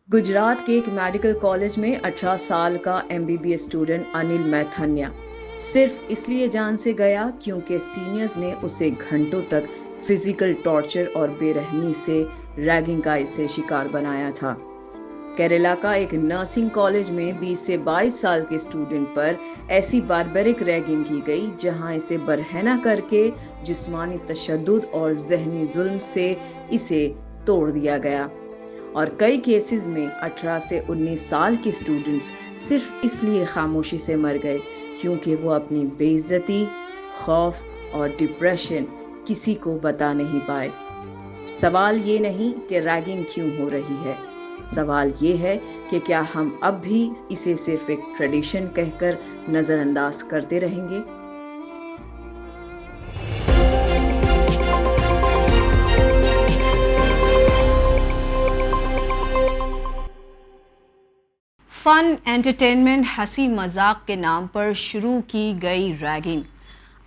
गुजरात के एक medical college में 18 साल का एमबीबीएस स्टूडेंट अनिल मैथन्या सिर्फ इसलिए जान से गया क्योंकि सीनियर्स ने उसे घंटों तक फिजिकल टॉर्चर और बेरहमी से रैगिंग का इसे शिकार बनाया था। केरला का एक नर्सिंग कॉलेज में 20 से 22 साल के स्टूडेंट पर ऐसी बारबेरिक रैगिंग की गई जहां इसे बरहना करके जिस्मानी तशद्दुद और जहनी जुल्म से इसे तोड़ दिया गया। और कई केसेस में 18 से 19 साल के स्टूडेंट्स सिर्फ इसलिए खामोशी से मर गए क्योंकि वो अपनी बेइज्जती, खौफ और डिप्रेशन किसी को बता नहीं पाए। सवाल ये नहीं कि रैगिंग क्यों हो रही है, सवाल ये है कि क्या हम अब भी इसे सिर्फ एक ट्रेडिशन कहकर नजरअंदाज करते रहेंगे। फन, एंटरटेनमेंट, हंसी मजाक के नाम पर शुरू की गई रैगिंग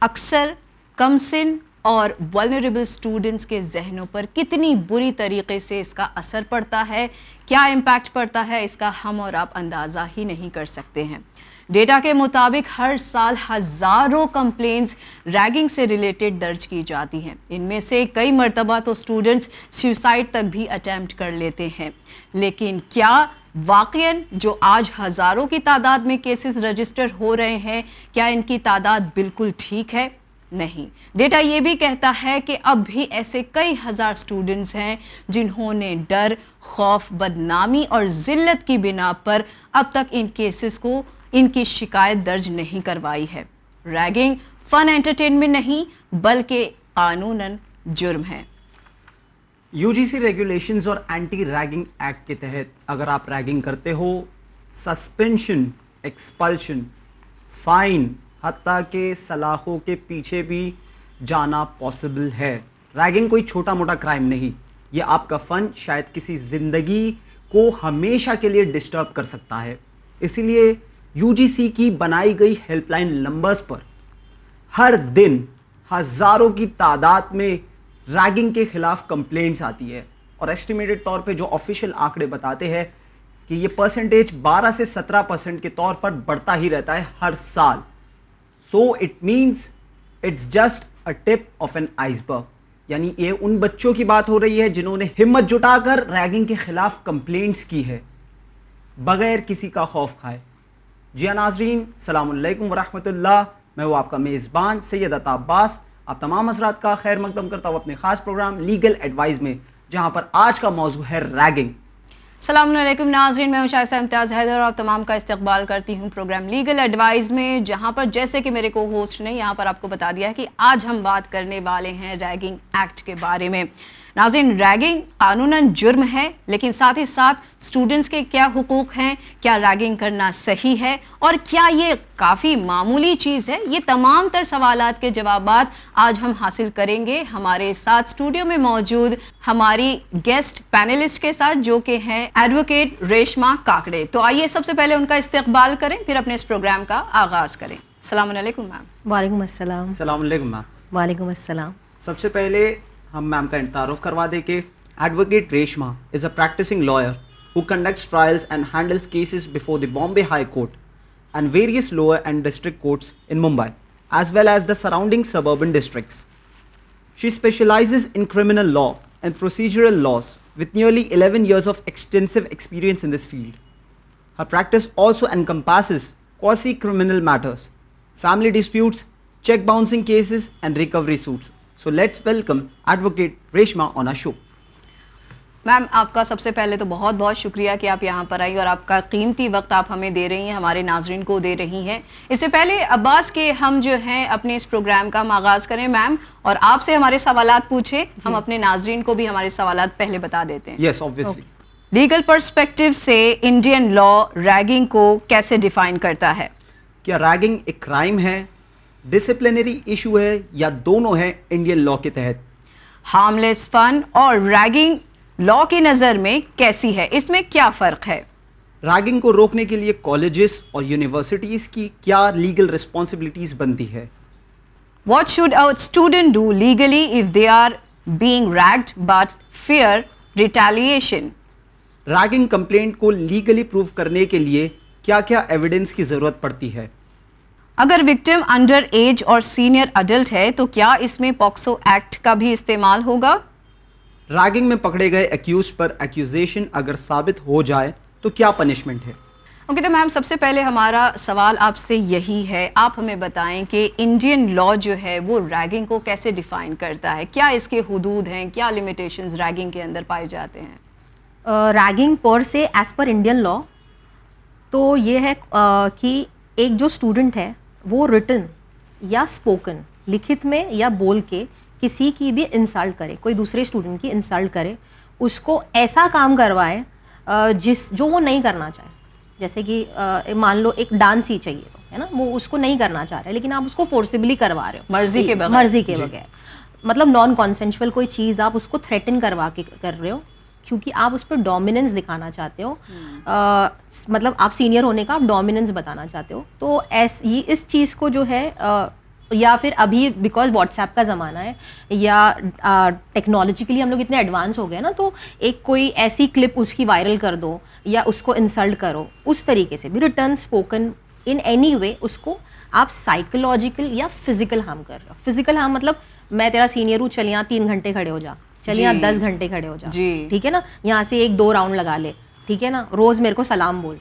अक्सर कमसिन और वल्नरेबल स्टूडेंट्स के जहनों पर कितनी बुरी तरीके से इसका असर पड़ता है, क्या इम्पैक्ट पड़ता है, इसका हम और आप अंदाज़ा ही नहीं कर सकते हैं। डेटा के मुताबिक हर साल हज़ारों कंप्लेंट्स रैगिंग से रिलेटेड दर्ज की जाती हैं। इनमें से कई मरतबा तो स्टूडेंट्स सुसाइड तक भी अटैम्प्ट कर लेते हैं। लेकिन क्या वाकईन जो आज हज़ारों की तादाद में केसेस रजिस्टर हो रहे हैं, क्या इनकी तादाद बिल्कुल ठीक है? नहीं। डेटा ये भी कहता है कि अब भी ऐसे कई हज़ार स्टूडेंट्स हैं जिन्होंने डर, खौफ, बदनामी और ज़िल्लत की बिना पर अब तक इन केसेस को इनकी शिकायत दर्ज नहीं करवाई है। रैगिंग फन एंटरटेनमेंट नहीं बल्कि कानूनन जुर्म है। यूजीसी रेगुलेशंस और एंटी रैगिंग एक्ट के तहत अगर आप रैगिंग करते हो, सस्पेंशन, एक्सपल्शन, फाइन, हत्ता के सलाखों के पीछे भी जाना पॉसिबल है। रैगिंग कोई छोटा मोटा क्राइम नहीं, ये आपका फन शायद किसी जिंदगी को हमेशा के लिए डिस्टर्ब कर सकता है। इसीलिए यूजीसी की बनाई गई हेल्पलाइन नंबर्स पर हर दिन हज़ारों की तादाद में रैगिंग के खिलाफ कंप्लेंट्स आती है और एस्टिमेटेड तौर पे जो ऑफिशियल आंकड़े बताते हैं कि ये परसेंटेज 12 से 17% के तौर पर बढ़ता ही रहता है हर साल। So it means it's just a tip of an iceberg, यानी ये उन बच्चों की बात हो रही है जिन्होंने हिम्मत जुटाकर रैगिंग के खिलाफ कंप्लेंट्स की है बगैर किसी का खौफ खाए। जी हाँ नाज़रीन, सलामुअलैकुम वरहमतुल्लाह। मैं वो आपका मेज़बान सैयद अता अब्बास आप तमाम हज़रात का खैर मकदम करता हूँ अपने ख़ास प्रोग्राम लीगल एडवाइस में, जहाँ पर आज का मौजू है रैगिंग। सलामुअलैकुम नाज़रीन, मैं हूं शाइस्ता इम्तियाज़ हैदर और आप तमाम का इस्तकबाल करती हूं प्रोग्राम लीगल एडवाइस में, जहां पर जैसे कि मेरे को होस्ट ने यहां पर आपको बता दिया है कि आज हम बात करने वाले हैं रैगिंग एक्ट के बारे में। नाज़रीन, रैगिंग कानूनन जुर्म है, लेकिन साथ ही साथ स्टूडेंट्स के क्या हुकूक हैं, क्या रैगिंग करना सही है और क्या ये काफ़ी मामूली चीज़ है, ये तमाम तर सवालात के जवाबात आज हम हासिल करेंगे हमारे साथ स्टूडियो में मौजूद हमारी गेस्ट पैनलिस्ट के साथ, जो कि हैं एडवोकेट रेशमा काकड़े। तो आइए सबसे पहले उनका इस्तकबाल करें, फिर अपने इस प्रोग्राम का आगाज़ करें। अस्सलाम वालेकुम मैम। वालेकुम अस्सलाम। सलामुअलैकुम मैम। वालेकुम अस्सलाम। सबसे पहले हम मैम का तारुफ करवा दें कि advocate Reshma is a practising lawyer who conducts trials and handles cases before the Bombay High Court and various lower and district courts in Mumbai, as well as the surrounding suburban districts. She specializes in criminal law and procedural laws with nearly 11 years of extensive experience in this field. Her practice also encompasses quasi-criminal matters, family disputes, check bouncing cases and recovery suits. So let's welcome Advocate Reshma on our show. Ma'am, आपका सबसे पहले तो बहुत बहुत शुक्रिया कि आप यहाँ पर आई और आपका कीमती वक्त आप हमें दे रही हैं, हमारे नाजरीन को दे रही हैं। इससे पहले अब्बास के हम जो हैं अपने इस प्रोग्राम का हम आगाज़ करें मैम, और आपसे हमारे सवालात पूछे, हम अपने नाजरीन को भी हमारे सवालात पहले बता देते हैं। Yes, obviously. लीगल पर्सपेक्टिव से इंडियन लॉ रैगिंग को कैसे डिफाइन करता है? क्या रैगिंग एक क्राइम है, डिसिप्लिनरी इशू है, या दोनों है इंडियन लॉ के तहत? हार्मलेस फन और रैगिंग लॉ की नज़र में कैसी है, इसमें क्या फ़र्क है? रैगिंग को रोकने के लिए कॉलेजेस और यूनिवर्सिटीज़ की क्या लीगल रिस्पॉन्सिबिलिटीज़ बनती है? What should a student do legally if they are being ragged but fear retaliation? Ragging complaint को लीगली प्रूव करने के लिए क्या-क्या एविडेंस की ज़रूरत पड़ती है? अगर विक्टिम अंडर एज और सीनियर अडल्ट है तो क्या इसमें पॉक्सो एक्ट का भी इस्तेमाल होगा? रैगिंग में पकड़े गए एक्यूज पर एक्यूजेशन अगर साबित हो जाए तो क्या पनिशमेंट है? ओके, तो मैम सबसे पहले हमारा सवाल आपसे यही है, आप हमें बताएं कि इंडियन लॉ जो है वो रैगिंग को कैसे डिफाइन करता है, क्या इसके हुदूद हैं, क्या लिमिटेशंस रैगिंग के अंदर पाए जाते हैं? रैगिंग पर से एज पर इंडियन लॉ तो ये है कि एक जो स्टूडेंट है वो रिटन या स्पोकन, लिखित में या बोल के किसी की भी इंसल्ट करे, कोई दूसरे स्टूडेंट की इंसल्ट करे, उसको ऐसा काम करवाए जो वो नहीं करना चाहे। जैसे कि मान लो एक डांस ही चाहिए तो, है ना, वो उसको नहीं करना चाह रहा है लेकिन आप उसको फोर्सिबली करवा रहे हो मर्जी के बगैर, मतलब नॉन कॉन्सेंशुअल कोई चीज़ आप उसको थ्रेटन करवा के कर रहे हो क्योंकि आप उस पर डोमिनेंस दिखाना चाहते हो। मतलब आप सीनियर होने का आप डोमिनेंस बताना चाहते हो। तो इस चीज़ को जो है या फिर अभी बिकॉज व्हाट्सएप का ज़माना है या टेक्नोलॉजिकली हम लोग इतने एडवांस हो गए ना, तो एक कोई ऐसी क्लिप उसकी वायरल कर दो या उसको इंसल्ट करो, उस तरीके से भी return spoken in any way उसको आप साइकोलॉजिकल या फिजिकल हार्म कर रहे हो। फिजिकल हार्म मतलब मैं तेरा सीनियर हूँ, चल यहाँ 3 घंटे खड़े हो जा, चल यहाँ 10 घंटे खड़े हो जा, ठीक है ना, यहाँ से 1-2 राउंड लगा ले, ठीक है ना, रोज़ मेरे को सलाम बोल,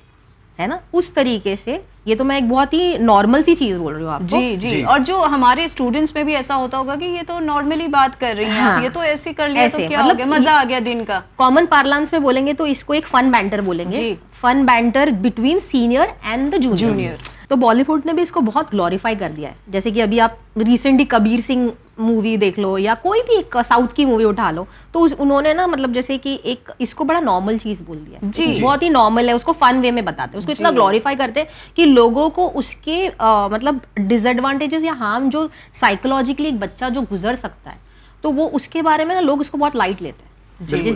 है ना, उस तरीके से। ये तो मैं एक बहुत ही नॉर्मल सी चीज बोल रही हूँ आपको। जी। और जो हमारे स्टूडेंट्स में भी ऐसा होता होगा कि ये तो नॉर्मली बात कर रही हैं, हाँ, ये तो ऐसे कर लिया तो क्या हो गया, मजा आ गया दिन का। कॉमन पार्लांस में बोलेंगे तो इसको एक फन बैंटर बोलेंगे, fun banter between senior and the junior. तो बॉलीवुड ने भी इसको बहुत ग्लोरीफाई कर दिया है। जैसे कि अभी आप रिसेंटली कबीर सिंह मूवी देख लो या कोई भी एक साउथ की मूवी उठा लो, तो उन्होंने ना मतलब जैसे कि एक इसको बड़ा नॉर्मल चीज बोल दिया जी, बहुत ही नॉर्मल है, उसको फन वे में बताते हैं, उसको इतना ग्लोरीफाई करते हैं कि लोगों को उसके मतलब डिसएडवांटेजेस या हार्म जो साइकोलॉजिकली एक बच्चा जो गुजर सकता है, तो वो उसके बारे में ना लोग इसको बहुत लाइट लेते हैं।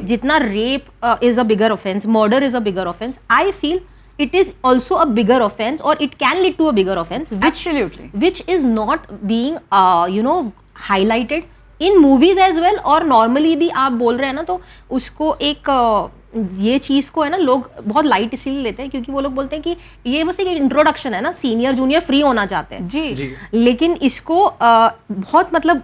जितना rape is a bigger offence, murder is a bigger offence, I feel it is also a bigger offense or it can lead to a bigger offense which is not being highlighted in movies as well। और normally भी आप बोल रहे हैं ना, तो उसको एक ये चीज़ को है ना लोग बहुत लाइट इसीलिए लेते हैं क्योंकि वो लोग बोलते हैं कि ये बस एक इंट्रोडक्शन है ना, सीनियर जूनियर फ्री होना चाहते हैं जी। लेकिन इसको बहुत मतलब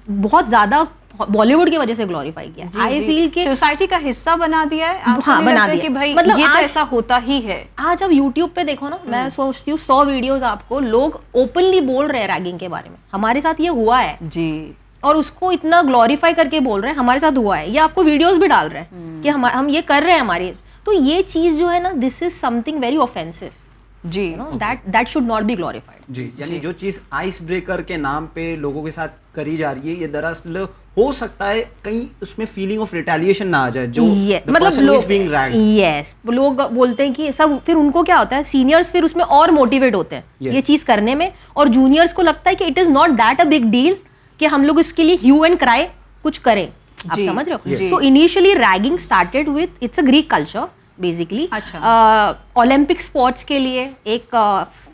बहुत ज़्यादा बॉलीवुड की वजह से ग्लोरीफाई किया। आई फील कि सोसाइटी का हिस्सा बना दिया है। हाँ, बना दिया कि भाई मतलब ये तो ऐसा होता ही है। आज अब यूट्यूब पे देखो ना, मैं सोचती हूँ 100 वीडियोस आपको लोग ओपनली बोल रहे हैं रैगिंग के बारे में, हमारे साथ ये हुआ है जी, और उसको इतना ग्लोरीफाई करके बोल रहे हैं हमारे साथ हुआ है, ये आपको वीडियोस भी डाल रहे हैं कि हम ये कर रहे हैं हमारी। तो ये चीज जो है ना, this is something very offensive जी, that should not be glorified जी। यानी जो चीज आइस ब्रेकर के नाम पे लोगों के साथ करी जा रही है, ये दरअसल हो सकता है कहीं उसमें फीलिंग ऑफ रिटेलिएशन ना आ जाए जो मतलब लोग बोलते हैं कि सब, फिर उनको क्या होता है, सीनियर्स फिर उसमें और मोटिवेट होते हैं ये चीज करने में, और जूनियर्स को लगता है कि it is not that a big deal कि हम लोग इसके लिए ह्यू एंड क्राई कुछ करें। आप समझ रहे हो? So initially ragging started with, it's a Greek culture basically. Olympic sports के लिए एक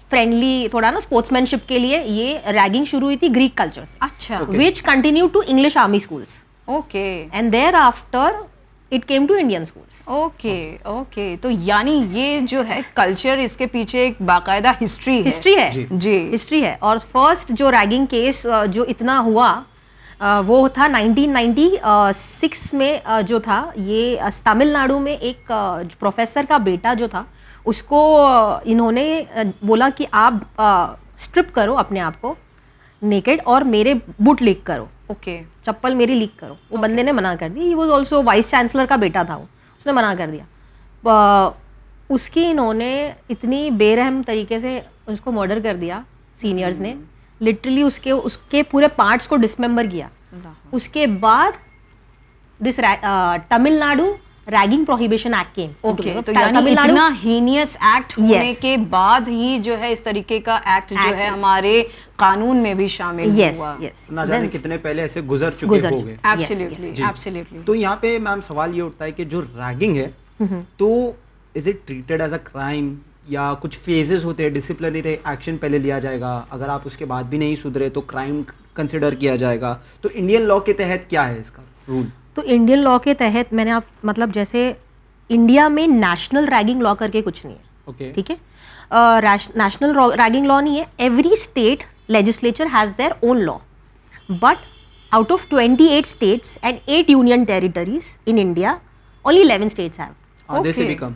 फ्रेंडली थोड़ा ना स्पोर्ट्समैनशिप के लिए ये रैगिंग शुरू हुई थी ग्रीक कल्चर से। अच्छा, which continue to English army schools. Okay, and there after it came to Indian schools. Okay, तो यानी ये जो है कल्चर, इसके पीछे एक बाकायदा हिस्ट्री है जी, हिस्ट्री है। और फर्स्ट जो रैगिंग केस जो इतना हुआ वो था 1996 में जो था, ये तमिलनाडु में एक प्रोफेसर का बेटा जो था, उसको इन्होंने बोला कि आप स्ट्रिप करो अपने आप को नेकेड और मेरे बूट लीक करो, चप्पल मेरी लीक करो। वो बंदे ने मना कर दी। He was also vice chancellor का बेटा था वो, उसने मना कर दिया। उसकी इन्होंने इतनी बेरहम तरीके से उसको मर्डर कर दिया सीनियर्स ने, लिटरली उसके पूरे पार्ट्स को डिसमेंबर किया। उसके बाद this Tamil Nadu ragging prohibition act केम। तो यानी इतना हीनियस एक्ट होने के बाद ही जो है इस तरीके का एक्ट जो है हमारे कानून में भी शामिल हुआ। ना जाने कितने पहले ऐसे गुजर चुके होंगे। एब्सोल्युटली। तो यहाँ पे मैम सवाल ये उठता है कि जो रैगिंग है तो is it treated as a crime या कुछ फेजेस होते हैं, डिसिप्लिनरी एक्शन पहले लिया जाएगा, अगर आप उसके बाद भी नहीं सुधरे तो क्राइम कंसिडर किया जाएगा? तो इंडियन लॉ के तहत क्या है इसका रूल? तो इंडियन लॉ के तहत मैंने आप मतलब जैसे इंडिया में नेशनल रैगिंग लॉ करके कुछ नहीं है, ओके, ठीक है, नेशनल रैगिंग लॉ नहीं है. Every state legislature has their own law, but out of 28 states and 8 union territories in India, only 11 states have, आधे से भी कम,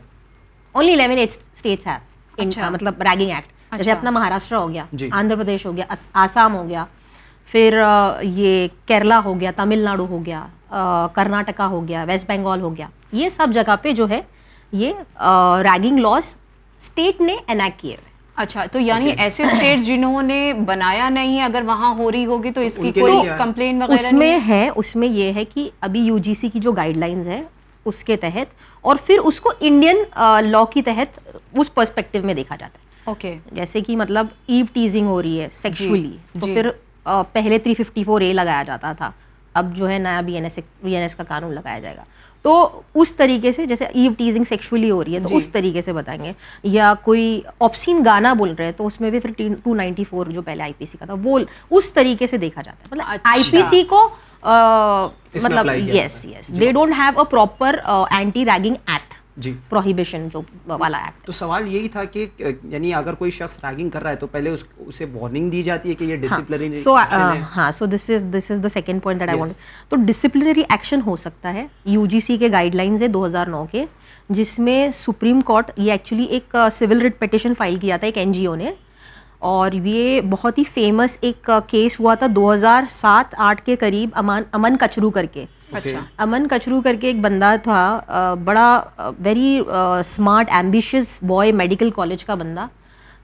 ओनली 11 स्टेट्स हैव अच्छा. मतलब रैगिंग एक्ट. जैसे अच्छा. अपना महाराष्ट्र हो गया, जी. आंध्र प्रदेश हो गया, आसाम हो गया, फिर ये केरला हो गया, तमिलनाडु हो गया, कर्नाटका हो गया, वेस्ट बंगाल हो गया, ये सब जगह पे जो है ये रैगिंग लॉज स्टेट ने एनैक्ट किए हुए. अच्छा, तो यानी ऐसे स्टेट्स जिन्होंने बनाया नहीं है, अगर वहाँ हो रही होगी तो इसकी उनके कोई लिए क्या है? कंप्लेन वगैरह उसमें नहीं है, उसमें ये है कि अभी यूजीसी की जो गाइडलाइंस है उसके तहत, और फिर उसको इंडियन लॉ की तहत उस पर्सपेक्टिव में देखा जाता है. ओके. जैसे कि मतलब ईव टीजिंग हो रही है सेक्सुअली, तो जी. फिर पहले 354A लगाया जाता था, अब जो है नया बीएनएस का कानून लगाया जाएगा. तो उस तरीके से जैसे ईव टीजिंग सेक्सुअली हो रही है तो उस तरीके से बताएंगे, या कोई ऑब्सीन गाना बोल रहे हैं तो उसमें भी फिर 294 जो पहले आईपीसी का था वो उस तरीके से देखा जाता है. मतलब अच्छा. आईपीसी को इसमें मतलब apply किया yes yes they don't have a proper anti ragging act, जी. प्रोहिबिशन जो वाला एक्ट. तो सवाल यही था कि यानी अगर कोई शख्स रैगिंग कर रहा है तो पहले उसे वार्निंग दी जाती है कि ये disciplinary so this is the second point that I want. तो डिसिप्लिनरी एक्शन हो सकता है. यूजीसी के गाइडलाइंस है 2009 के, जिसमें सुप्रीम कोर्ट, ये एक्चुअली एक सिविल रिट पिटिशन फाइल किया था एक एनजीओ ने, और ये बहुत ही फेमस एक केस हुआ था 2007-8 के करीब, अमन कचरू करके. अच्छा. अमन कचरू करके एक बंदा था, बड़ा very smart ambitious boy, medical college का बंदा.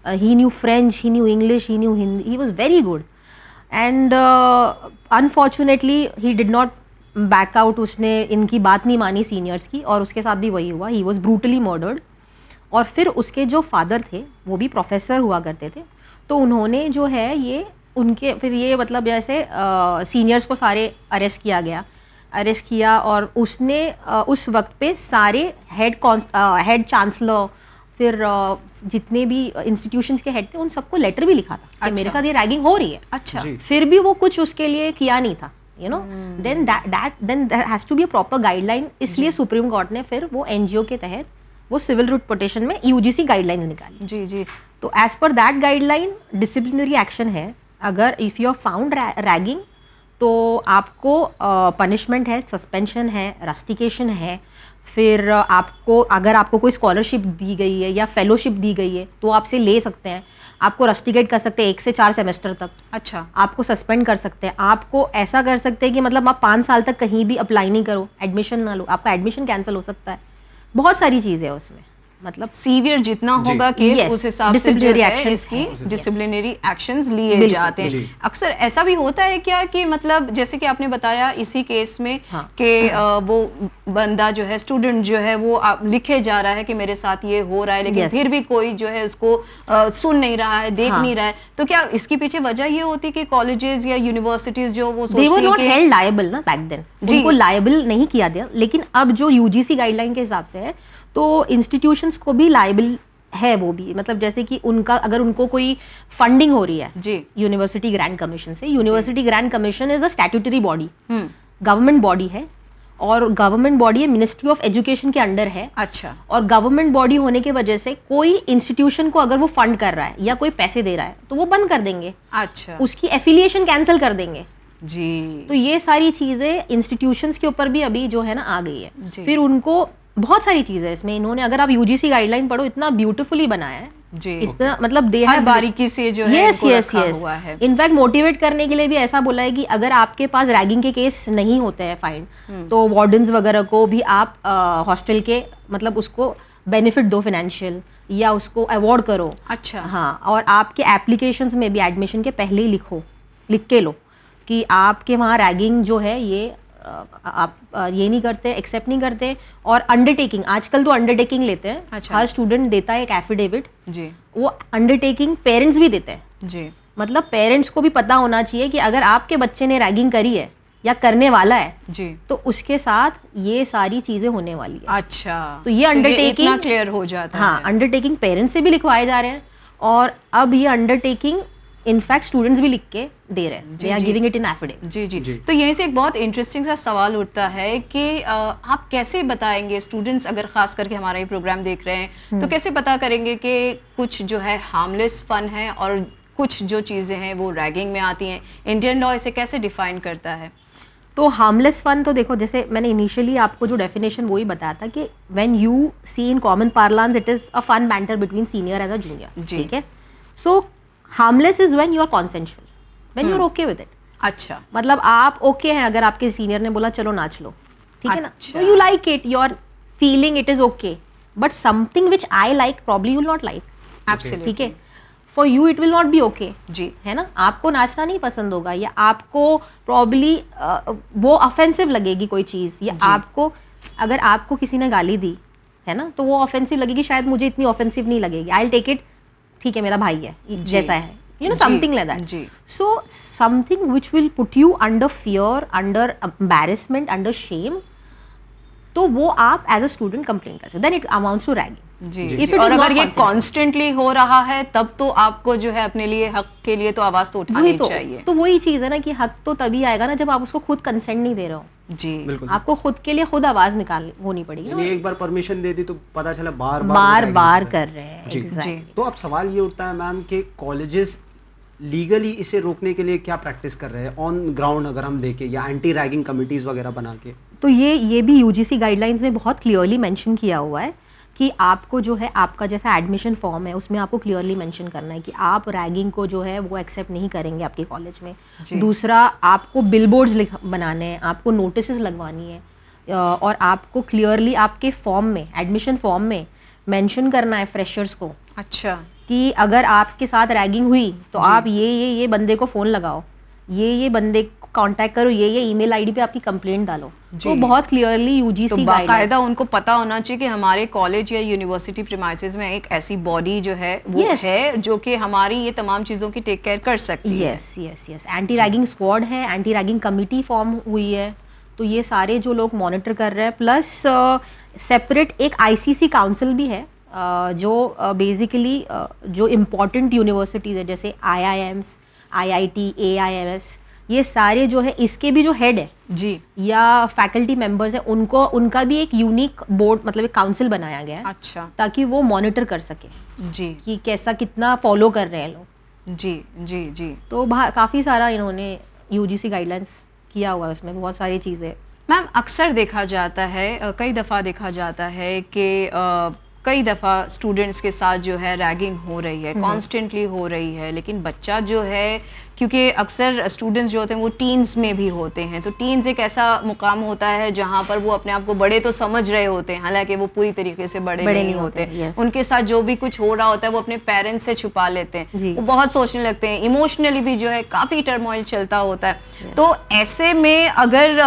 He knew French, he knew English, he knew Hindi, he was very good, and unfortunately he did not back out. उसने इनकी बात नहीं मानी सीनियर्स की, और उसके साथ भी वही हुआ. He was brutally murdered. और फिर उसके जो फादर थे वो भी प्रोफेसर हुआ करते थे, तो उन्होंने जो है ये उनके फिर ये मतलब जैसे सीनियर्स को सारे अरेस्ट किया, और उसने उस वक्त पे सारे हेड चांसलर, फिर जितने भी इंस्टीट्यूशंस के हेड थे उन सबको लेटर भी लिखा था कि अच्छा. मेरे साथ ये रैगिंग हो रही है. अच्छा. जी. फिर भी वो कुछ उसके लिए किया नहीं था, you know. Then there has to be a proper guideline. इसलिए सुप्रीम कोर्ट ने फिर वो एनजीओ के तहत वो सिविल रिट पिटिशन में यूजीसी गाइडलाइंस निकाली. जी जी. तो as per that guideline disciplinary action है. अगर if you are found ragging तो आपको पनिशमेंट है, सस्पेंशन है, रस्टिकेशन है. फिर अगर आपको कोई स्कॉलरशिप दी गई है या फेलोशिप दी गई है तो आपसे ले सकते हैं. आपको रस्टिकेट कर सकते हैं 1 से 4 सेमेस्टर तक. अच्छा. आपको सस्पेंड कर सकते हैं. आपको ऐसा कर सकते हैं कि मतलब आप 5 साल तक कहीं भी अप्लाई नहीं करो, एडमिशन ना लो, आपका एडमिशन कैंसिल हो सकता है. बहुत सारी चीज़ें हैं उसमें. मतलब सीवियर जितना होगा केस Yes, उस हिसाब से जो disciplinary है actions इसकी हैं. डिसिप्लिनरी एक्शंस लिए बिल्कुल, जाते हैं. जी. अक्सर ऐसा भी होता है क्या कि मतलब जैसे कि आपने बताया इसी केस में हाँ. कि वो बंदा जो है, स्टूडेंट जो है, वो लिखे जा रहा है कि मेरे साथ ये हो रहा है, लेकिन Yes. फिर भी कोई जो है उसको सुन नहीं रहा है, देख हाँ. नहीं रहा है. तो क्या इसकी पीछे वजह ये होती कि कॉलेजेस या यूनिवर्सिटीज जो वो दे वर सोचती नॉट है हेल्ड लायबल ना बैक देन. जी. उनको लायबल नहीं किया गया, लेकिन अब जो यूजीसी गाइडलाइन के हिसाब से है तो इंस्टीट्यूशंस को भी लायबल है. वो भी मतलब जैसे कि उनका अगर उनको कोई फंडिंग हो रही है जी. यूनिवर्सिटी ग्रांट कमीशन से. University grant commission is a statutory body, government body है, और government body ministry of education के अंडर है. अच्छा. और गवर्नमेंट बॉडी होने की वजह से कोई इंस्टीट्यूशन को अगर वो फंड कर रहा है या कोई पैसे दे रहा है तो वो बंद कर देंगे, अच्छा. उसकी एफिलिएशन कैंसिल कर देंगे. जी. तो ये सारी चीजें इंस्टीट्यूशंस के ऊपर भी अभी जो है ना आ गई है. जी. फिर उनको बहुत सारी चीजें इसमें इन्होंने, अगर आप यूजीसी गाइडलाइन पढ़ो, इतना ब्यूटीफुली बनाया है. जी. इतना मतलब दे हर हैव बारीकी से जो है इनको रखा हुआ है. इनफैक्ट मोटिवेट करने के लिए भी ऐसा बोला है कि अगर आपके पास रैगिंग के केस नहीं होते हैं फाइन, तो वार्डन्स वगैरह को भी आप हॉस्टल के मतलब उसको बेनिफिट दो फाइनेंशियल, या उसको अवॉर्ड करो. अच्छा. हाँ, और आपके एप्लीकेशंस में भी एडमिशन के पहले ही लिख के लो कि आपके वहाँ रैगिंग जो है ये आप ये नहीं करते, एक्सेप्ट नहीं करते. और अंडरटेकिंग, आजकल तो अंडरटेकिंग लेते हैं. अच्छा. हर स्टूडेंट देता है एक एफिडेविट. जी. वो अंडरटेकिंग पेरेंट्स भी देते हैं. जी. मतलब पेरेंट्स को भी पता होना चाहिए कि अगर आपके बच्चे ने रैगिंग करी है या करने वाला है जी. तो उसके साथ ये सारी चीजें होने वाली है. अच्छा. तो ये अंडरटेकिंग इतना क्लियर हो जाता है. हाँ, अंडरटेकिंग पेरेंट्स से भी लिखवाए जा रहे हैं. और अब ये अंडरटेकिंग इनफैक्ट स्टूडेंट्स भी लिख के दे रहे हैं, they are giving it in affidavit. जी। तो यहीं से एक बहुत इंटरेस्टिंग सा सवाल उठता है कि आप कैसे बताएंगे स्टूडेंट्स, अगर खास करके हमारा ये प्रोग्राम देख रहे हैं तो कैसे पता करेंगे कि कुछ जो है हार्मलेस फन है और कुछ जो चीज़ें हैं वो रैगिंग में आती हैं? इंडियन लॉ इसे कैसे डिफाइन करता है? तो हार्मलेस फन तो देखो, जैसे मैंने इनिशियली आपको जो डेफिनेशन वही बताया था कि when you see in common parlance it is a fun banter between senior and a junior, ठीक है। So harmless is when you are consensual, when you are okay with it. अच्छा, मतलब आप ओके हैं, अगर आपके सीनियर ने बोला चलो नाच लो, ठीक है ना, अच्छा। तो you like it, you are feeling it is okay, but something which I like probably you will not like, absolutely, ठीक है। For you it will not be okay, जी, है ना। आपको नाचना नहीं पसंद होगा, या आपको प्रॉब्ली वो ऑफेंसिव लगेगी कोई चीज़, या आपको अगर आपको किसी ने गाली दी है ना, तो वो ऑफेंसिव लगेगी, शायद मुझे इतनी ऑफेंसिव नहीं लगेगी, आई विल टेक इट, ठीक है मेरा भाई है जैसा है, you know, something like that. So something which will put you under fear, under embarrassment, under shame, तो वो आप एज अ स्टूडेंट कंप्लेन कर सकते, then it amounts to ragging. जी। और अगर ये कॉन्स्टेंटली हो रहा है तब तो आपको जो है अपने लिए, हक के लिए तो आवाज तो उठानी चाहिए। तो वही चीज है ना कि हक तो तभी आएगा ना जब आप उसको खुद कंसेंट नहीं दे रहे हो। जी, बिल्कुल। आपको खुद के लिए खुद आवाज निकाल होनी पड़ेगी। यानी एक बार परमिशन दे दी तो पता चला बार बार कर रहे हैं। जी। तो अब सवाल ये उठता है मैम कि कॉलेजेस लीगली इसे रोकने के लिए क्या प्रैक्टिस कर रहे हैं ऑन ग्राउंड, अगर हम देखें, या एंटी रैगिंग कमिटीज वगैरह बना के? तो ये भी यूजीसी गाइडलाइंस में बहुत क्लियरली मेंशन किया हुआ है कि आपको जो है आपका जैसा एडमिशन फॉर्म है उसमें आपको क्लियरली मेंशन करना है कि आप रैगिंग को जो है वो एक्सेप्ट नहीं करेंगे आपके कॉलेज में। दूसरा, आपको बिलबोर्ड्स बनाने हैं, आपको नोटिसेस लगवानी है, और आपको क्लियरली आपके फॉर्म में, एडमिशन फॉर्म में मेंशन करना है फ्रेशर्स को। अच्छा, कि अगर आपके साथ रैगिंग हुई तो आप ये बंदे को फ़ोन लगाओ, ये बंदे को कांटेक्ट करो, ये ईमेल आईडी पे आपकी कंप्लेंट डालो। तो बहुत क्लियरली यूजीसी तो बाकायदा उनको पता होना चाहिए कि हमारे कॉलेज या यूनिवर्सिटी प्रीमाइसेस में एक ऐसी बॉडी जो है वो है जो कि हमारी ये तमाम चीज़ों की टेक केयर कर सकती है। यस। एंटी रैगिंग स्क्वाड है, एंटी रैगिंग कमिटी फॉर्म हुई है, तो ये सारे जो लोग मॉनिटर कर रहे हैं, प्लस सेपरेट एक आईसीसी काउंसिल भी है जो बेसिकली जो इम्पॉर्टेंट यूनिवर्सिटीज़ है जैसे IIMs, IIT, AIMS, ये सारे जो है इसके भी जो हेड है जी या फैकल्टी मेंबर्स है, उनका भी एक यूनिक बोर्ड, मतलब एक काउंसिल बनाया गया है। अच्छा, ताकि वो मॉनिटर कर सके जी कि कैसा कितना फॉलो कर रहे हैं लोग। जी। तो काफ़ी सारा इन्होंने यूजीसी गाइडलाइंस किया हुआ है, उसमें बहुत सारी चीज़ें। मैम, अक्सर देखा जाता है, कई दफ़ा देखा जाता है कि कई दफ़ा स्टूडेंट्स के साथ जो है रैगिंग हो रही है, कॉन्स्टेंटली हो रही है, लेकिन बच्चा जो है, क्योंकि अक्सर स्टूडेंट्स जो होते हैं वो टीन्स में भी होते हैं, तो टीन्स एक ऐसा मुकाम होता है जहाँ पर वो अपने आप को बड़े तो समझ रहे होते हैं, हालांकि वो पूरी तरीके से बड़े नहीं होते। उनके साथ जो भी कुछ हो रहा होता है वो अपने पेरेंट्स से छुपा लेते हैं, वो बहुत सोचने लगते हैं, इमोशनली भी जो है काफ़ी टर्मोइल चलता होता है। तो ऐसे में अगर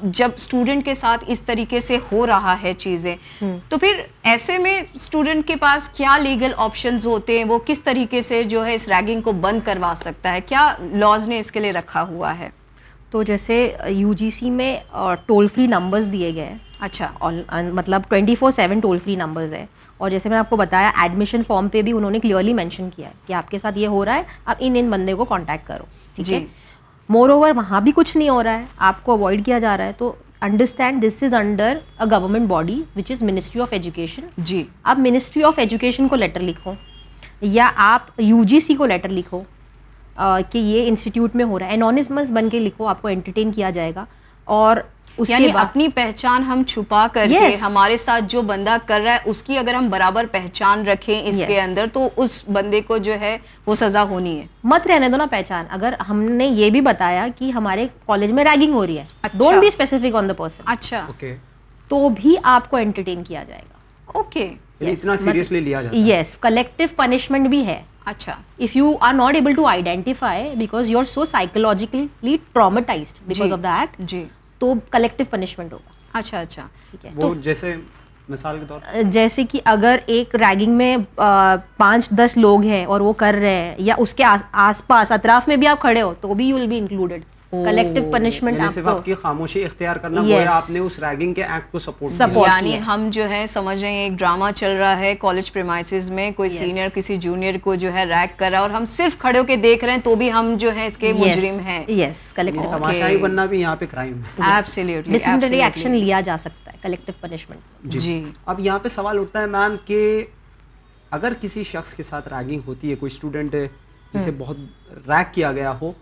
जब स्टूडेंट के साथ इस तरीके से हो रहा है चीज़ें, तो फिर ऐसे में स्टूडेंट के पास क्या लीगल ऑप्शंस होते हैं, वो किस तरीके से जो है इस रैगिंग को बंद करवा सकता है, क्या लॉज ने इसके लिए रखा हुआ है? तो जैसे यूजीसी में टोल फ्री नंबर्स दिए गए हैं। अच्छा, मतलब 24/7 टोल फ्री नंबर्स है, और जैसे मैंने आपको बताया एडमिशन फॉर्म पे भी उन्होंने क्लियरली मेंशन किया है कि आपके साथ ये हो रहा है, आप इन बंदे को कांटेक्ट करो, ठीक है। मोर ओवर वहाँ भी कुछ नहीं हो रहा है, आपको अवॉइड किया जा रहा है, तो understand this is under a government body which is ministry of education. जी, आप मिनिस्ट्री ऑफ एजुकेशन को लेटर लिखो, या आप यूजीसी को लेटर लिखो कि ये इंस्टीट्यूट में हो रहा है, एनोनिमस बन के लिखो, आपको एंटरटेन किया जाएगा। और उसके बाद अपनी पहचान हम छुपा करके हमारे साथ जो बंदा कर रहा है उसकी अगर हम बराबर पहचान रखें इसके अंदर, तो उस बंदे को जो है वो सजा होनी है। मत रहने दो ना पहचान। अगर हमने ये भी बताया कि हमारे कॉलेज में रैगिंग हो रही है, don't be specific on the person, अच्छा, तो भी आपको एंटरटेन किया जाएगा। ओके, इतना सीरियसली लिया जाता है। यस, कलेक्टिव पनिशमेंट भी है। अच्छा, if you are not able to identify because you are so psychologically traumatized because of that, जी, तो कलेक्टिव पनिशमेंट होगा। अच्छा, ठीक है। वो जैसे मिसाल के तौर, जैसे कि अगर एक रैगिंग में 5-10 लोग हैं और वो कर रहे हैं, या उसके आसपास अतराफ में भी आप खड़े हो, तो भी you will be included. Collective punishment यानी सिर्फ आपकी खामोशी इख्तियार करना Yes. गोया आपने उस रैगिंग के एक्ट को सपोर्ट Support यानी किया। हम जो है समझ रहे हैं एक ड्रामा चल रहा है कॉलेज प्रेमाइसेस में, कोई Yes. सीनियर किसी जूनियर को जो है रैग कर रहा है और हम सिर्फ खड़े होके देख रहे हैं तो भी हम जो है इसके मुजरिम हैं। यस कलेक्टिव तमाशाई बनना भी यहाँ पे क्राइम है। एब्सोल्युटली डिसिप्लिनरी एक्शन लिया जा सकता है, कलेक्टिव पनिशमेंट। जी अब यहाँ पे सवाल उठता है मैम कि अगर किसी शख्स के साथ रैगिंग होती है, कोई स्टूडेंट है जिसे बहुत रैग किया गया हो,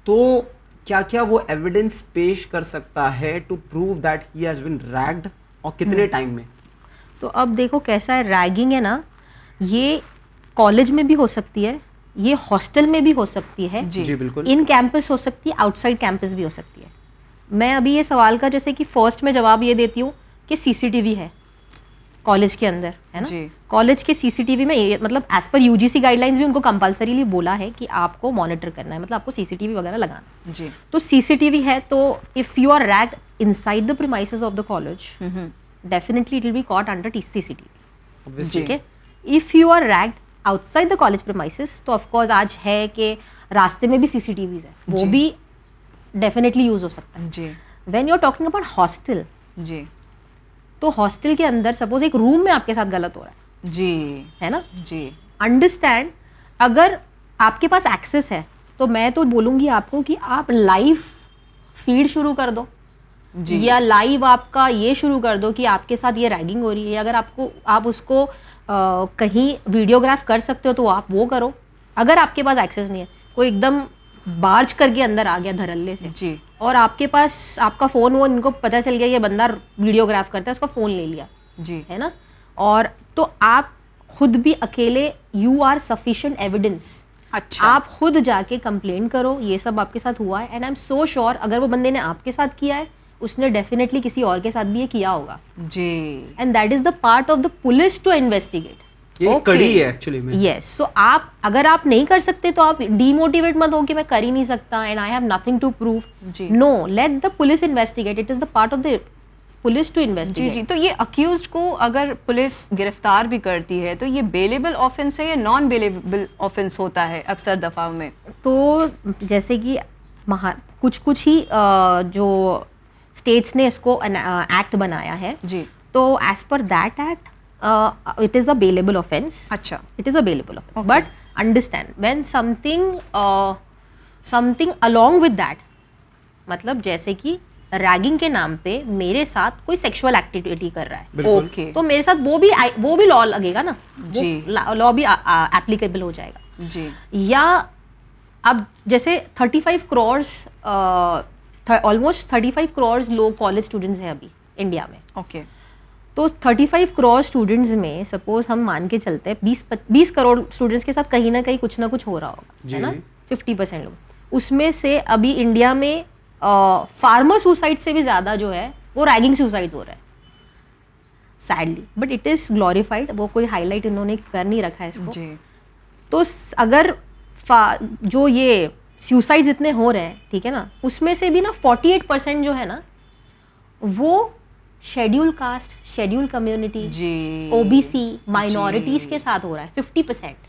तो क्या क्या वो एविडेंस पेश कर सकता है to prove that he has been ragged, और कितने टाइम में? तो अब देखो कैसा है, रैगिंग है ना, ये कॉलेज में भी हो सकती है, ये हॉस्टल में भी हो सकती है, जी बिल्कुल। इन कैंपस हो सकती है, आउटसाइड कैंपस भी हो सकती है। मैं अभी ये सवाल का जैसे कि फर्स्ट में जवाब ये देती हूँ कि सीसीटीवी है कॉलेज के अंदर, है जी। ना। कॉलेज के सीसीटीवी में मतलब एज पर यूजीसी गाइडलाइंस भी उनको कंपलसरीली बोला है कि आपको मॉनिटर करना है, मतलब आपको सीसीटीवी वगैरह लगाना है। जी तो सीसीटीवी है, तो if you are ragged inside the premises of the college, definitely it will be caught under CCTV. ठीक है, if you are ragged outside the college premises, तो ऑफकोर्स आज है कि रास्ते में भी सीसीटीवीज है, वो जी। भी डेफिनेटली यूज हो सकता है। जी when you are talking about hostel, जी तो हॉस्टल के अंदर सपोज एक रूम में आपके साथ गलत हो रहा जी है ना, जी अंडरस्टैंड, अगर आपके पास एक्सेस है तो मैं तो बोलूँगी आपको कि आप लाइव फीड शुरू कर दो, जी या लाइव आपका ये शुरू कर दो कि आपके साथ ये रैगिंग हो रही है। अगर आप उसको कहीं वीडियोग्राफ कर सकते हो तो आप वो करो। अगर आपके पास एक्सेस नहीं है, कोई एकदम बार्ज करके अंदर आ गया धड़ल्ले से, जी और आपके पास आपका फ़ोन, वो इनको पता चल गया ये बंदा वीडियोग्राफ करता है, उसका फ़ोन ले लिया, जी है ना, और तो आप खुद भी अकेले, यू आर सफिशिएंट एविडेंस, अच्छा आप खुद जाके कंप्लेन करो ये सब आपके साथ हुआ है, and I am so sure अगर वो बंदे ने आपके साथ किया है, उसने डेफिनेटली किसी और के साथ भी ये किया होगा, जी and that is the part of the police to investigate. ये Okay. कड़ी है एक्चुअली में। यस, सो आप अगर आप नहीं कर सकते तो आप डीमोटिवेट मत हो कि मैं कर ही नहीं सकता and I have nothing to prove. जी। No, let the police investigate, it is the part of the police to जी इन्वेस्टिगेट। जी तो ये अक्यूज्ड को अगर पुलिस गिरफ्तार भी करती है तो ये बेलेबल ऑफेंस है या नॉन बेलेबल ऑफेंस होता है अक्सर दफा में? तो जैसे कि कुछ ही जो स्टेट्स ने इसको एक्ट बनाया है, जी तो as per that act it is a bailable offense. अच्छा It is a bailable offense. Okay. But understand when something along with that, मतलब जैसे कि रैगिंग के नाम पे मेरे साथ कोई सेक्सुअल एक्टिविटी कर रहा है, बिल्कुल। ओके तो मेरे साथ वो भी लॉ लगेगा ना, जी। लॉ भी एप्लीकेबल हो जाएगा। जी या अब जैसे 35 करोड़ ऑलमोस्ट 35 करोड़ लोग कॉलेज स्टूडेंट्स हैं अभी इंडिया में। ओके तो 35 करोड़ स्टूडेंट्स में सपोज हम मान के चलते हैं 20 करोड़ स्टूडेंट्स के साथ कहीं ना कहीं कुछ ना कुछ हो रहा होगा, है ना, 50% लोग। उसमें से अभी इंडिया में फार्मर सुसाइड से भी ज़्यादा जो है वो रैगिंग सुसाइड्स हो रहा है, sadly, but it is glorified, वो कोई हाईलाइट इन्होंने कर नहीं रखा है इसको। जी तो अगर जो ये सुसाइड्स इतने हो रहे हैं, ठीक है ना, उसमें से भी ना 48% जो है ना वो शेड्यूल कास्ट, शेड्यूल कम्युनिटी, जी ओबीसी, माइनॉरिटीज के साथ हो रहा है। 50%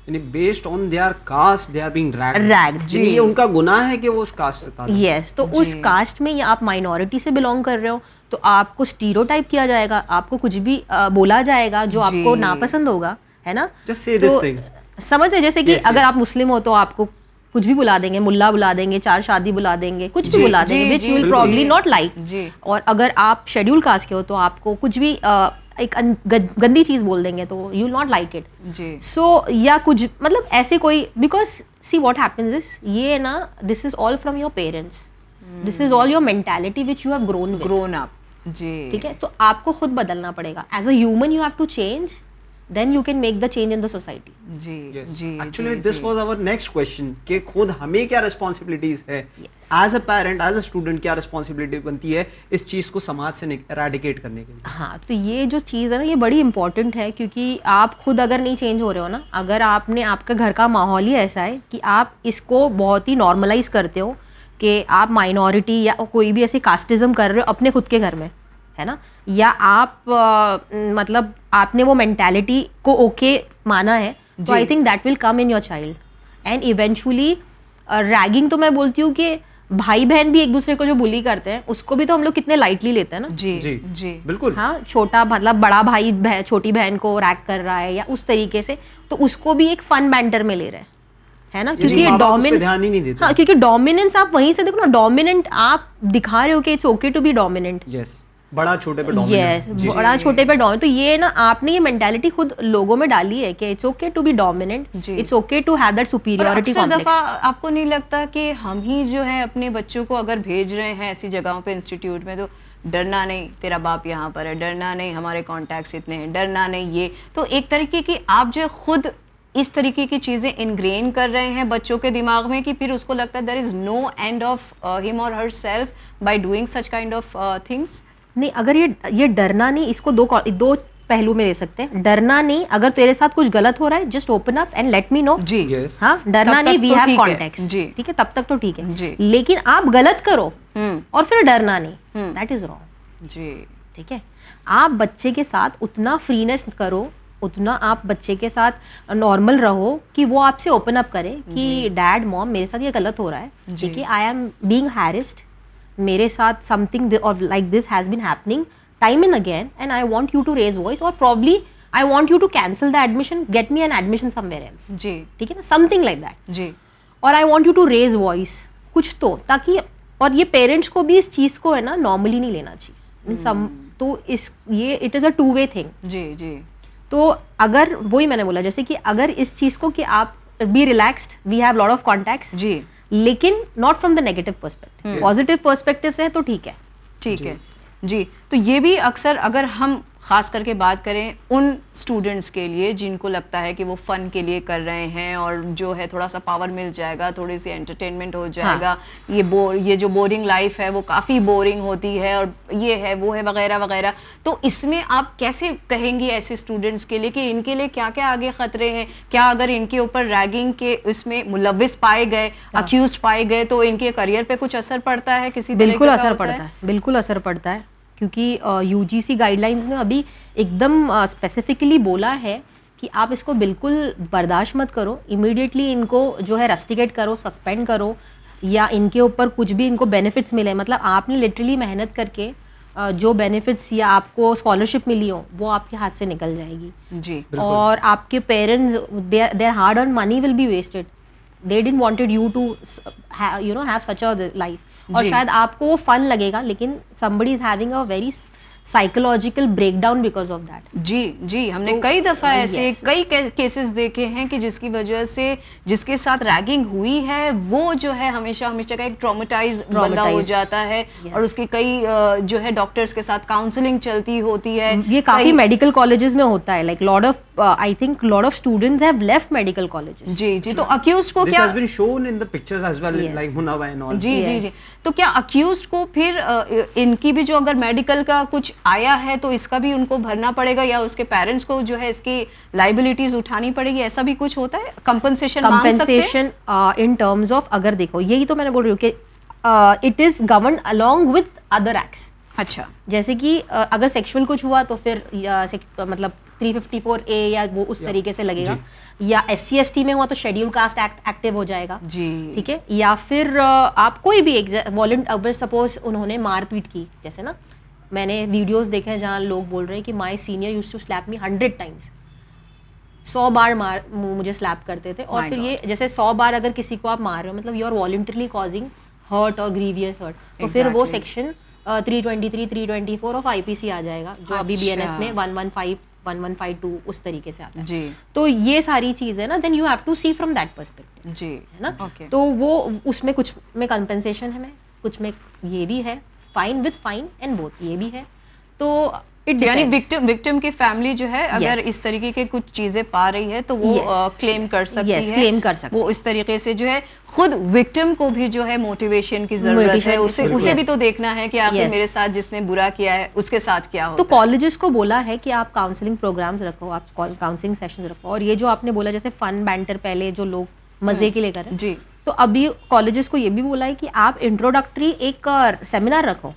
यानी based on their caste they are being ragged. Ragged. यानी ये उनका गुनाह है कि वो उस कास्ट से ताल्लुक। यस, तो उस कास्ट में या आप माइनॉरिटी से बिलोंग कर रहे हो तो आपको स्टीरियोटाइप किया जाएगा, आपको कुछ भी बोला जाएगा जो आपको नापसंद होगा, है ना। Just say this thing. समझ है, जैसे कि Yes, अगर yes. आप मुस्लिम हो तो आपको कुछ भी बुला देंगे, मुल्ला बुला देंगे, चार शादी बुला देंगे, कुछ भी जी, बुला जी, देंगे, विच जी, यू विल बिल्कुल। Probably not like. जी और अगर आप शेड्यूल कास्ट के हो तो आपको कुछ भी एक गंदी चीज बोल देंगे तो you will not like it. जी सो या कुछ मतलब ऐसे कोई, because see what happens is, ये ना, this is all from your parents, this is all your mentality which you have grown with, grown up. जी ठीक है। तो आपको खुद बदलना पड़ेगा, as a human you have to change, then you can make the change in the society. जी Yes. जी Actually, जी, this जी। was our next question कि खुद हमें क्या रिस्पॉन्सिबिलिटीज है Yes. As a parent, as a student, क्या responsibility बनती है इस चीज को समाज से एराडिकेट करने के लिए? हाँ, तो ये जो चीज़ है ना, ये बड़ी इंपॉर्टेंट है, क्योंकि आप खुद अगर नहीं चेंज हो रहे हो ना, अगर आपने, आपका घर का माहौल ही ऐसा है कि आप इसको बहुत ही नॉर्मलाइज करते हो कि आप माइनॉरिटी या कोई भी ऐसे कास्टिज्म कर रहे हो अपने खुद के घर में, है ना, या आप मतलब आपने वो मेंटालिटी को ओके माना है, तो जी। I think that will come in your child and eventually ragging. तो मैं बोलती हूँ कि भाई बहन भी एक दूसरे को जो बुली करते हैं उसको भी तो हम लोग कितने लाइटली लेते हैं ना। जी जी जी बिल्कुल। हाँ, छोटा मतलब बड़ा भाई छोटी बहन को रैक कर रहा है या उस तरीके से, तो उसको भी एक फन बैंटर में ले रहे हैं, है ना, क्योंकि ये डोमिनेंस ध्यान ही नहीं देते। हाँ, क्योंकि डोमिनेंस आप वहीं से देखो ना, डोमिनेंट आप दिखा रहे हो कि it's okay to be dominant. Yes, बड़ा छोटे पे डोमिनेंट। यस, बड़ा छोटे पे डोमिनेंट। तो ये ना आपने ये मेंटालिटी खुद लोगों में डाली है कि it's okay to be dominant, it's okay to have that superiority complex. दफा आपको नहीं लगता कि हम ही जो है अपने बच्चों को अगर भेज रहे हैं ऐसी जगहों पे, इंस्टीट्यूट में, तो डरना नहीं, तेरा बाप यहाँ पर है, डरना नहीं, हमारे कॉन्टैक्ट्स इतने हैं, डरना नहीं, ये तो एक तरीके की आप जो खुद इस तरीके की चीजें इनग्रेन कर रहे हैं बच्चों के दिमाग में कि फिर उसको लगता है there is no end of him और herself by doing such kind of things. नहीं, अगर ये डरना नहीं, इसको दो पहलू में ले सकते हैं। डरना नहीं, अगर तेरे साथ कुछ गलत हो रहा है just open up and let me know. जी हाँ, डरना नहीं, वी हैव कॉन्टेक्स्ट। जी ठीक है, तब तक तो ठीक है, लेकिन आप गलत करो और फिर डरना नहीं, दैट इज रॉन्ग। जी ठीक है, आप बच्चे के साथ उतना फ्रीनेस करो, उतना आप बच्चे के साथ नॉर्मल रहो कि वो आपसे ओपन अप करे कि डैड मॉम मेरे साथ ये गलत हो रहा है, ठीक है, आई एम बीइंग हैरेस्ड, मेरे साथ something like this has been happening time and again and I want you to raise voice और probably I want you to cancel the admission, get me an admission somewhere else. जी ठीक है ना, something like that. जी, और I want you to raise voice कुछ तो, ताकि और ये पेरेंट्स को भी इस चीज को है ना नॉर्मली नहीं लेना चाहिए। तो ये it is a two way thing. जी जी, तो अगर वही मैंने बोला जैसे कि अगर इस चीज को कि आप be relaxed, we have lot of contacts, जी, लेकिन not from the negative perspective, positive perspective से है तो ठीक है। ठीक है जी। तो ये भी अक्सर अगर हम ख़ास करके बात करें उन स्टूडेंट्स के लिए जिनको लगता है कि वो फ़न के लिए कर रहे हैं और जो है थोड़ा सा पावर मिल जाएगा, थोड़ी सी एंटरटेनमेंट हो जाएगा, ये जो बोरिंग लाइफ है वो काफ़ी बोरिंग होती है और ये है वो है वगैरह वगैरह। तो इसमें आप कैसे कहेंगी ऐसे स्टूडेंट्स के लिए कि इनके लिए क्या क्या आगे ख़तरे हैं? क्या अगर इनके ऊपर रैगिंग के इसमें मुलव्विस पाए गए, अक्यूज पाए गए, तो इनके करियर पे कुछ असर पड़ता है किसी तरह? बिल्कुल असर पड़ता है, बिल्कुल असर पड़ता है, क्योंकि यूजीसी गाइडलाइंस ने अभी एकदम स्पेसिफिकली बोला है कि आप इसको बिल्कुल बर्दाश्त मत करो, इमीडिएटली इनको जो है रस्टिकेट करो, सस्पेंड करो, या इनके ऊपर कुछ भी इनको बेनिफिट्स मिले, मतलब आपने लिटरली मेहनत करके जो बेनिफिट्स या आपको स्कॉलरशिप मिली हो वो आपके हाथ से निकल जाएगी। जी, और आपके parents their hard earn money will be wasted, they didn't wanted you to you know have such a life. और शायद आपको वो फन लगेगा, लेकिन somebody is having a very psychological breakdown because of that. जी जी, हमने कई दफा ऐसे कई केसेस देखे हैं कि जिसकी वजह से जिसके साथ रैगिंग हुई है वो जो है हमेशा हमेशा का एक ट्रॉमेटाइज बंदा हो जाता है। और उसकी कई जो है डॉक्टर्स के साथ काउंसलिंग चलती होती है। ये काफी मेडिकल कॉलेजेस में होता है, like lot of I think lot of students have left medical colleges. जी जी, तो अक्यूज्ड को क्या, this has been shown in the pictures as well, like Hunawa and all। जी जी जी, तो क्या अक्यूज्ड को फिर इनकी भी जो अगर मेडिकल का कुछ आया है तो इसका भी उनको भरना पड़ेगा या उसके पेरेंट्स को जो है इसकी लाइबिलिटीज उठानी पड़ेगी, ऐसा भी कुछ होता है? कंपनसेशन इन टर्म्स ऑफ, अगर देखो यही तो मैंने बोल रही हूँ कि it is govern along with other acts. अच्छा, जैसे कि अगर सेक्सुअल कुछ हुआ तो फिर मतलब 354A या वो उस तरीके से लगेगा, या SC/ST में हुआ तो शेड्यूल कास्ट एक्ट एक्टिव हो जाएगा। जी, ठीक है, या फिर आप कोई भी वॉलंटियर, सपोज उन्होंने मारपीट की, जैसे ना मैंने वीडियोस देखे हैं जहाँ लोग बोल रहे हैं कि my senior used to slap me 100 times, 100 बार मुझे स्लैप करते थे। और फिर ये जैसे 100 बार अगर किसी को आप मार रहे हो, मतलब you are voluntarily causing hurt और ग्रीवियस हर्ट, तो फिर वो सेक्शन 323, 324 ऑफ IPC आ जाएगा, जो अभी BNS में 115, 1152 उस तरीके से आता है। जी, तो ये सारी चीज़ है ना, then you have to see from that perspective. जी, है ना। okay। तो वो उसमें कुछ में कंपनसेशन है, कुछ में ये भी है, fine with fine and both, ये भी है। तो यानी विक्टिम की फैमिली जो है अगर इस तरीके के कुछ चीजें पा रही है तो वो क्लेम कर सकती है, क्लेम कर सकती है। वो इस तरीके से जो है खुद विक्टिम को भी जो है मोटिवेशन की जरूरत है, उसे भी तो देखना है कि आखिर मेरे साथ जिसने बुरा किया है उसके साथ क्या होता है। तो कॉलेजेस को बोला है कि आप काउंसलिंग प्रोग्राम्स रखो, आप काउंसलिंग सेशंस रखो। और ये जो आपने बोला जैसे फन बैंटर पहले जो लोग मजे के लिए करें, जी, तो अभी कॉलेजेस को ये भी बोला है कि आप इंट्रोडक्टरी एक सेमिनार रखो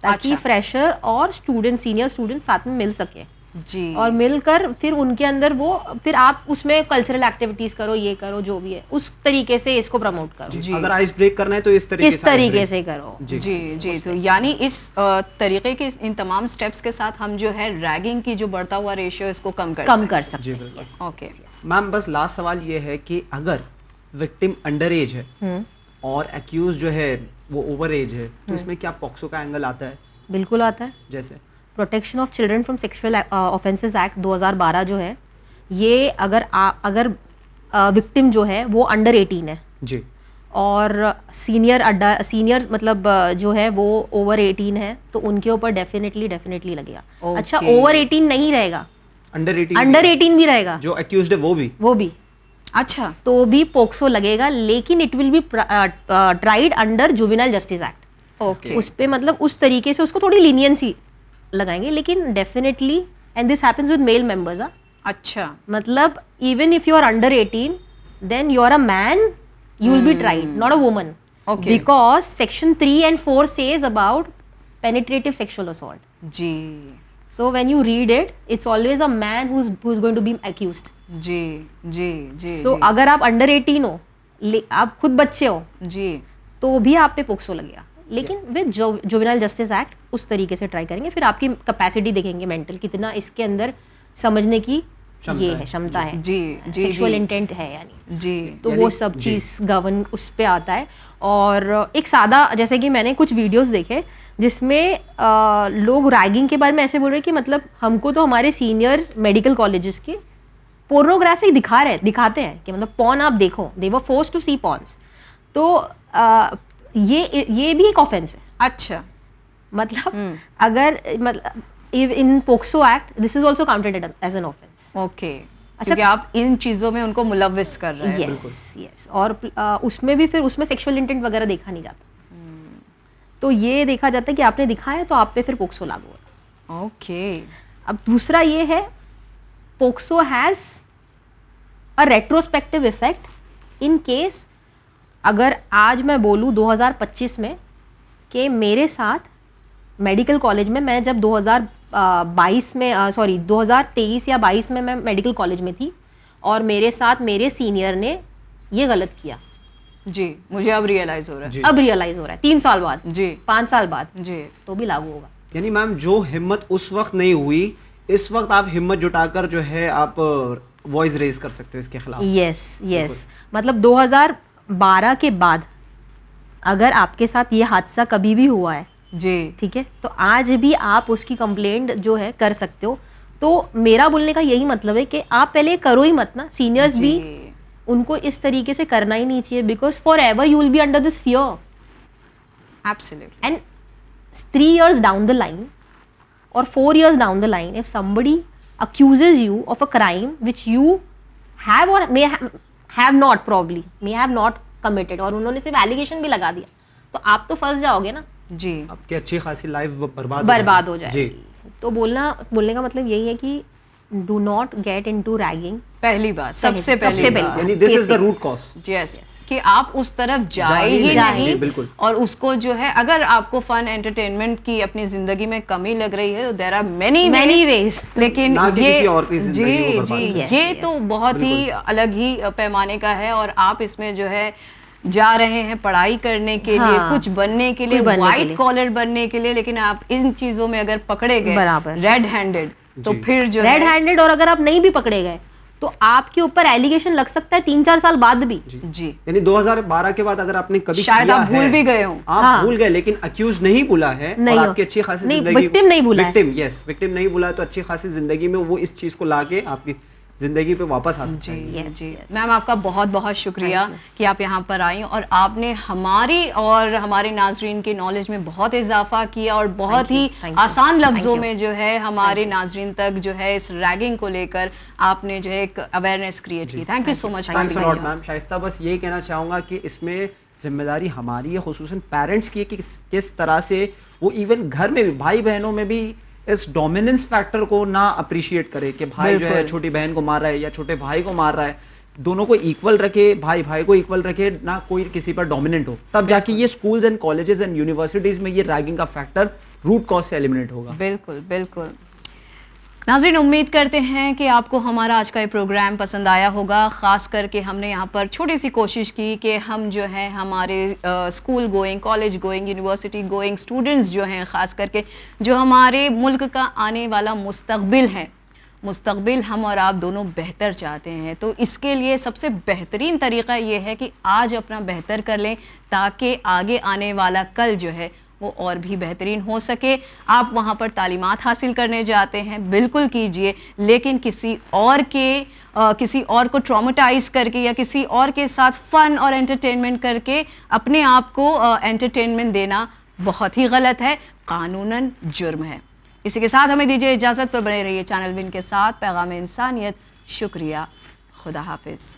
ताकि फ्रेशर और स्टूडेंट, सीनियर स्टूडेंट साथ में मिल सके। जी। और मिलकर फिर उनके अंदर वो फिर आप उसमें कल्चरल एक्टिविटीज करो, ये करो, जो भी है उस तरीके से इसको प्रमोट करो। जी। अगर आइस ब्रेक करना है तो इस तरीके से करो। जी जी। तो यानी इस तरीके के इन तमाम स्टेप्स के साथ हम जो है रैगिंग की जो बढ़ता हुआ रेशियो इसको कम कर सकते हैं। ओके मैम, बस लास्ट सवाल ये है कि अगर विक्टिम अंडर एज है और एक्यूज जो है वो ओवर एज है, तो इसमें क्या पॉक्सो का एंगल आता है? बिल्कुल आता है। जैसे protection of children from sexual offences act 2012 जो है, ये अगर विक्टिम जो है वो अंडर 18 है जी, और सीनियर मतलब जो है वो ओवर 18 है, तो उनके ऊपर डेफिनेटली लगेगा। Okay. अच्छा, ओवर 18 नहीं रहेगा, अंडर 18 भी रहेगा, जो एक्यूज्ड है वो भी अच्छा, तो भी पोक्सो लगेगा, लेकिन it will B tried under juvenile justice act. Okay. उस पे मतलब उस तरीके से उसको थोड़ी लीनियंसी लगाएंगे, लेकिन definitely and this happens with male members. अच्छा, मतलब even if you are under 18 then you are a man, you will be tried, not a woman. Okay. Because section 3 and 4 says about penetrative sexual assault. जी So when you read it, it's always a man who's going to be accused. जी जी जी। So अगर आप under 18 हो, आप खुद बच्चे हो, जी तो भी आप पे पोक्सो लगेगा, लेकिन विद जुवेनाइल जस्टिस एक्ट उस तरीके से ट्राई करेंगे। फिर आपकी कैपेसिटी देखेंगे मेंटल, कितना इसके अंदर समझने की क्षमता है, जी जी, सेक्सुअल इंटेंट है यानी जी। तो वो सब चीज़ गवर्न उस पे आता है। और एक सादा, जैसे कि मैंने कुछ वीडियोस देखे जिसमें लोग रैगिंग के बारे में ऐसे बोल रहे हैं कि मतलब हमको तो हमारे सीनियर मेडिकल कॉलेजेस के पोर्नोग्राफी दिखाते हैं कि मतलब पॉर्न आप देखो, दे वर फोर्स्ड टू सी पॉर्न्स। तो ये भी एक ऑफेंस है। अच्छा, मतलब अगर मतलब in POCSO act this is also counted as an offence. Okay, क्योंकि आप इन चीजों में उनको मुलव्विस कर रहे हैं। यस। और उसमें भी फिर उसमें सेक्सुअल इंटेंट वगैरह देखा नहीं जाता, तो ये देखा जाता है कि आपने दिखाया तो आप पे फिर पोक्सो लागू होगा। ओके। अब दूसरा ये है, POCSO has a retrospective effect in case अगर आज मैं बोलूँ 2025 में कि मेरे साथ मेडिकल कॉलेज में, मैं जब 2022 में 2023 या 22 में मैं मेडिकल कॉलेज में थी और मेरे साथ मेरे सीनियर ने ये गलत किया, जी, मुझे अब रियलाइज हो रहा है। अब रियलाइज हो रहा है 3 साल बाद, जी, 5 साल बाद, जी, तो भी लागू होगा। यानी मैम जो हिम्मत उस वक्त नहीं हुई, इस वक्त आप हिम्मत जुटाकर जो है आप वॉइस रेज कर सकते हो इसके खिलाफ। यस। मतलब 2012 के बाद अगर आपके साथ ये हादसा कभी भी हुआ है, जी, ठीक है, तो आज भी आप उसकी कंप्लेंट जो है कर सकते हो। तो मेरा बोलने का यही मतलब है कि आप पहले करो ही मत ना, सीनियर्स भी उनको इस तरीके से करना ही नहीं चाहिए, because for ever you will be under this fear. Absolutely. And 3 years down the line or 4 years down the line, if somebody accuses you of a crime which you have or may have not, probably may have not committed, और उन्होंने सिर्फ allegation भी लगा दिया, तो आप तो फंस जाओगे ना जी, आपकी अच्छी खासी लाइफ बर्बाद हो जाएगी। तो बोलने का मतलब यही है कि do not get into ragging. पहली बात, सबसे पहली बात, यानी this is the root cause. Yes, कि आप उस तरफ जाए ही नहीं, बिल्कुल। और उसको जो है, अगर आपको फन एंटरटेनमेंट की अपनी जिंदगी में कमी लग रही है तो देयर आर मेनी वेज, लेकिन ये किसी और की जी, ये तो बहुत ही अलग ही पैमाने का है। और आप इसमें जो है जा रहे हैं पढ़ाई करने के लिए, कुछ बनने के लिए, व्हाइट कॉलर बनने के लिए, लेकिन आप इन चीजों में अगर पकड़े गए रेड हैंडेड, तो फिर जो रेड हैंडेड, और अगर आप नहीं भी पकड़े गए तो आपके ऊपर एलिगेशन लग सकता है 3-4 साल बाद भी। जी, यानी 2012 के बाद अगर आपने कभी शायद आप भूल भी गए हो, आप भूल गए, लेकिन अक्यूज नहीं भूला है और आपकी अच्छी खासी जिंदगी, विक्टिम नहीं भूला है, विक्टिम नहीं भूला है, तो अच्छी खासी जिंदगी में वो इस चीज को लाके आपकी जिंदगी पे वापस आ सकते हैं। जी। मैम, आपका बहुत बहुत शुक्रिया कि आप यहाँ पर आई और आपने हमारी और हमारे नाजरीन के नॉलेज में बहुत इजाफा किया और बहुत ही आसान लफ्जों में जो है हमारे नाजरीन तक जो है इस रैगिंग को लेकर आपने जो है एक अवेयरनेस क्रिएट की। Thank you so much. Thanks a lot ma'am. Shaista, बस यही कहना चाहूँगा कि इसमें जिम्मेदारी हमारी है, खुसूसन पेरेंट्स की, कि किस तरह से वो इवन घर में भी, भाई बहनों में भी इस डोमिनेंस फैक्टर को ना अप्रिशिएट करे कि भाई जो है छोटी बहन को मार रहा है या छोटे भाई को मार रहा है, दोनों को इक्वल रखे, भाई को इक्वल रखे, ना कोई किसी पर डोमिनेंट हो, तब जाके ये schools and colleges and universities में ये रैगिंग का फैक्टर रूट कॉज से एलिमिनेट होगा। बिल्कुल बिल्कुल। नाज़रीन, उम्मीद करते हैं कि आपको हमारा आज का ये प्रोग्राम पसंद आया होगा। ख़ास करके हमने यहाँ पर छोटी सी कोशिश की कि हम जो है हमारे school going, college going, university going students जो हैं, ख़ास करके जो हमारे मुल्क का आने वाला मुस्तकबिल है, मुस्तकबिल हम और आप दोनों बेहतर चाहते हैं, तो इसके लिए सबसे बेहतरीन तरीक़ा ये है कि आज अपना बेहतर कर लें ताकि आगे आने वाला कल जो है वो और भी बेहतरीन हो सके। आप वहाँ पर तालीमात हासिल करने जाते हैं, बिल्कुल कीजिए, लेकिन किसी और को ट्रॉमेटाइज़ करके या किसी और के साथ फ़न और एंटरटेनमेंट करके अपने आप को एंटरटेनमेंट देना बहुत ही गलत है, कानूनन जुर्म है। इसी के साथ हमें दीजिए इजाज़त, पर बने रहिए चैनल विन के साथ। पैगाम इंसानियत, शुक्रिया, खुदा हाफिज़।